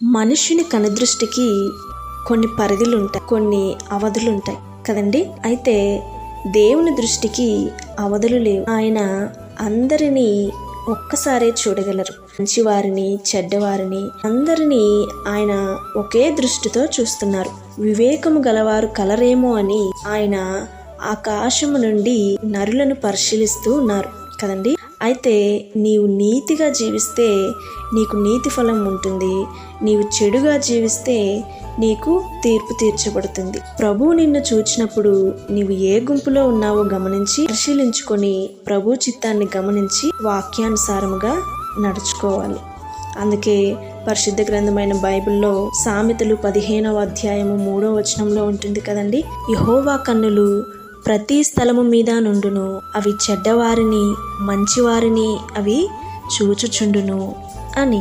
మనుష్యుని కనుదృష్టికి కొన్ని పరిధులుంటాయి, కొన్ని అవధులుంటాయి కదండి. అయితే దేవుని దృష్టికి అవధులు లేవు. ఆయన అందరినీ ఒక్కసారే చూడగలరు. మంచివారిని, చెడ్డవారిని అందరినీ ఆయన ఒకే దృష్టితో చూస్తున్నారు. వివేకము గలవారు కలరేమో అని ఆయన ఆకాశము నుండి నరులను పరిశీలిస్తూ ఉన్నారు కదండి. అయితే నీవు నీతిగా జీవిస్తే నీకు నీతి ఫలం ఉంటుంది, నీవు చెడుగా జీవిస్తే నీకు తీర్పు తీర్చబడుతుంది. ప్రభువు నిన్ను చూచినప్పుడు నీవు ఏ గుంపులో ఉన్నావో గమనించి పరిశీలించుకొని ప్రభు చిత్తాన్ని గమనించి వాక్యానుసారముగా నడుచుకోవాలి. అందుకే పరిశుద్ధ గ్రంథమైన బైబిల్లో సామెతలు 15వ అధ్యాయము 3వ వచనంలో ఉంటుంది కదండి, యెహోవా కన్నులు ప్రతి స్థలము మీద నుండును, అవి చెడ్డవారిని మంచివారిని అవి చూచుచుండును అని.